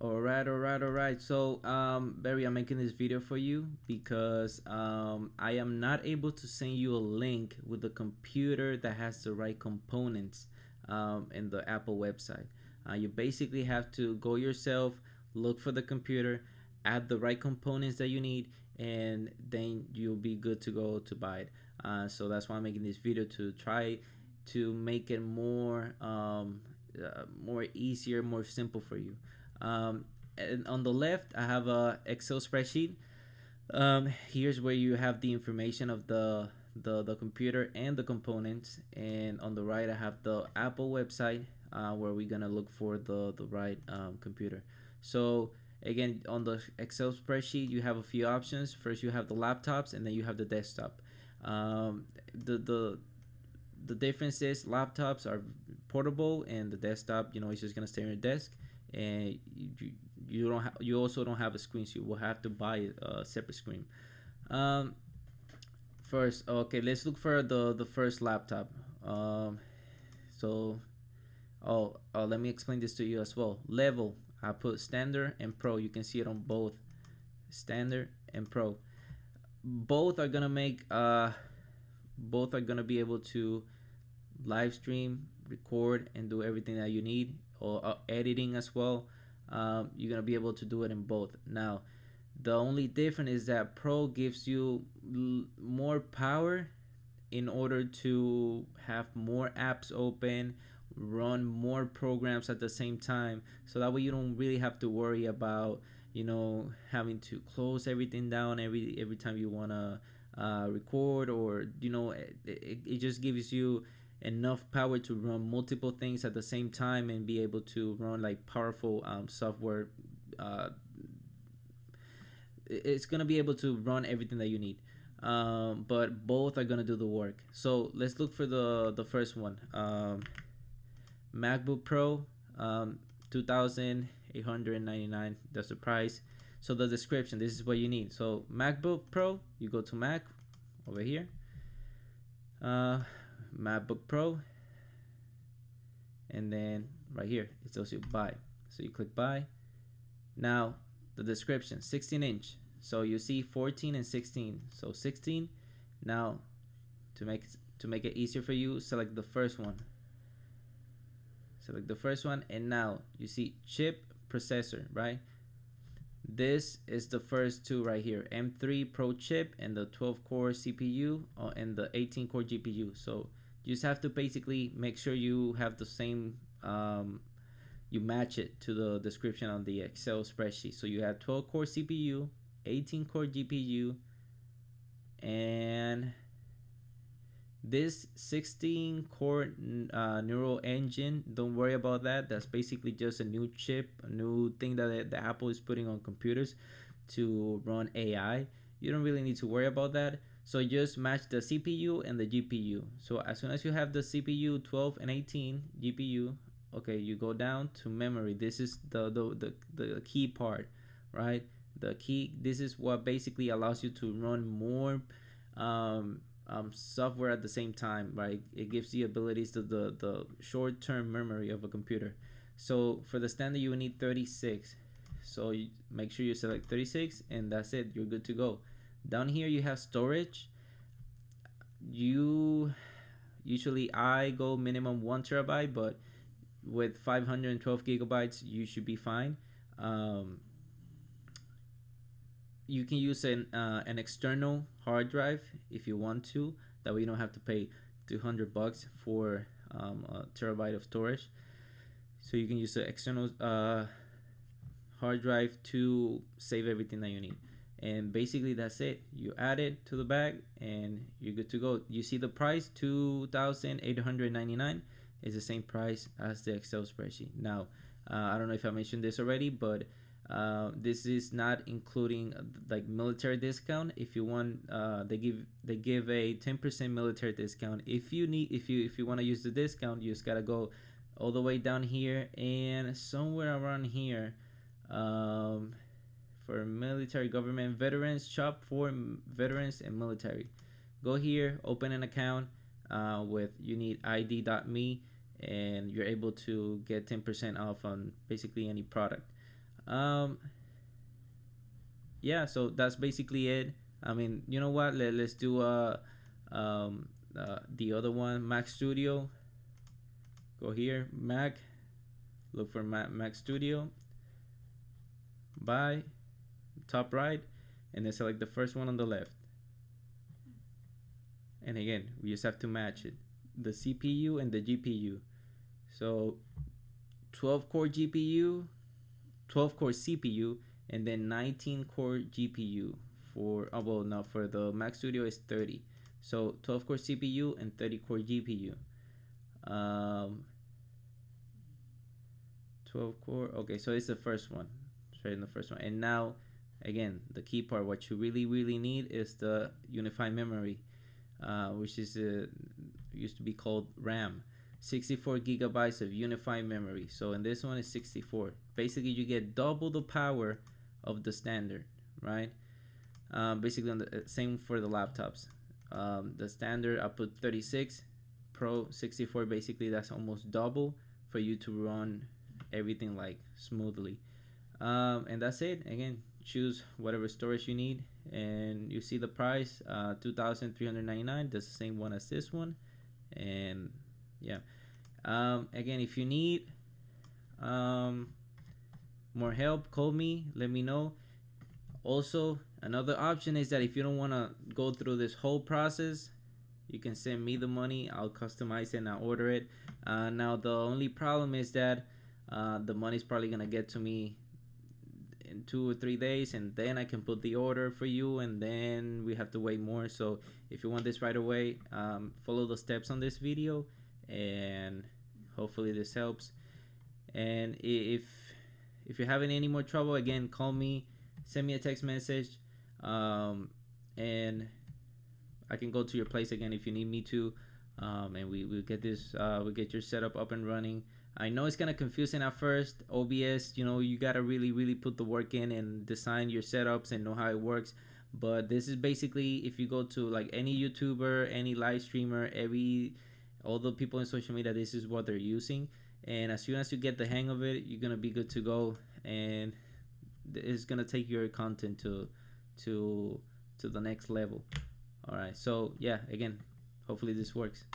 All right. So, Barry, I'm making this video for you because I am not able to send you a link with the computer that has the right components in the Apple website. You basically have to go yourself, look for the computer, add the right components that you need, and then you'll be good to go to buy it. So that's why I'm making this video to try to make it more easier, more simple for you. And on the left, I have a Excel spreadsheet. Here's where you have the information of the computer and the components, and on the right, I have the Apple website where we're gonna look for the right computer. So again, on the Excel spreadsheet, you have a few options. First, you have the laptops, and then you have the desktop. Um, the the the difference is laptops are portable, and the desktop, it's just gonna stay on your desk, and you don't have you also don't have a screen, so you will have to buy a separate screen. Um, First, okay, let's look for the first laptop. So let me explain this to you as well. Level, I put standard and pro. You can see it on both, standard and pro. Both are gonna make both are gonna be able to live stream, record, and do everything that you need, or editing as well. You're gonna be able to do it in both. Now, the only difference is that Pro gives you more power in order to have more apps open, run more programs at the same time. So that way you don't really have to worry about having to close everything down every time you wanna record, or it just gives you enough power to run multiple things at the same time and be able to run like powerful software. It's gonna be able to run everything that you need, but both are gonna do the work. So let's look for the first one. MacBook Pro, 2,899. That's the price. So the description, this is what you need. So MacBook Pro, you go to Mac over here, MacBook Pro, and then right here it tells you buy. So you click buy. Now the description, 16-inch. So you see 14 and 16. So 16. Now to make it easier for you, select the first one. Select the first one, and now you see chip processor, right? This is the first two right here, M3 Pro chip and the 12 core CPU and the 18 core GPU. So you just have to basically make sure you have the same you match it to the description on the Excel spreadsheet. So you have 12 core CPU, 18 core GPU, and this 16 core neural engine. Don't worry about that. That's basically just a new chip, a new thing that the Apple is putting on computers to run AI. You don't really need to worry about that. So just match the CPU and the GPU. So as soon as you have the CPU 12 and 18 GPU, okay, you go down to memory. This is the key part, right? The key. This is what basically allows you to run more software at the same time, right? It gives the abilities to the short-term memory of a computer. So for the standard, you will need 36. So you make sure you select 36, and that's it. You're good to go. Down here you have storage. I go minimum 1 TB, but with 512 gigabytes you should be fine. You can use an external hard drive if you want to. That way you don't have to pay $200 for a terabyte of storage. So you can use the external hard drive to save everything that you need. And basically that's it. You add it to the bag and you're good to go. You see the price, 2,899, is the same price as the Excel spreadsheet. Now, I don't know if I mentioned this already, but this is not including like military discount. If you want, they give a 10% military discount. If you want to use the discount, you just gotta go all the way down here and somewhere around here, for military, government, veterans, shop for veterans and military. Go here, open an account you need ID.me, and you're able to get 10% off on basically any product. um yeah, so that's basically it. I mean, you know what, let's do the other one, Mac Studio. Go here, Mac, look for Mac Studio, buy, top right, and then select the first one on the left. And again, we just have to match it, the CPU and the GPU. So 12 core GPU, 12 core CPU, and then 19 core GPU. For well, no, for the Mac Studio is 30. So 12 core CPU and 30 core GPU. 12 core. Okay, so it's the first one. It's right in the first one. And now, again, the key part, what you really need is the unified memory, which is used to be called RAM. 64 gigabytes of unified memory. So in this one is 64. Basically, you get double the power of the standard, right? Basically, on the same for the laptops. The standard, I put 36, Pro 64. Basically, that's almost double for you to run everything like smoothly. And that's it. Again, choose whatever storage you need, and you see the price, 2,399. That's the same one as this one. And yeah, again, if you need more help, call me, let me know. Also, another option is that if you don't want to go through this whole process, you can send me the money. I'll customize it and I'll order it. Now the only problem is that the money's probably gonna get to me in 2 or 3 days, and then I can put the order for you, and then we have to wait more. So if you want this right away, follow the steps on this video, and hopefully this helps. And if you're having any more trouble, again, call me, send me a text message, and I can go to your place again if you need me to, and we'll get this, we'll get your setup up and running. I know it's kind of confusing at first. OBS, you know, you gotta really put the work in and design your setups and know how it works. But this is basically, if you go to like any YouTuber, any live streamer, all the people in social media, this is what they're using. And as soon as you get the hang of it, you're gonna be good to go, and it's gonna take your content to the next level. All right, so yeah, again, hopefully this works.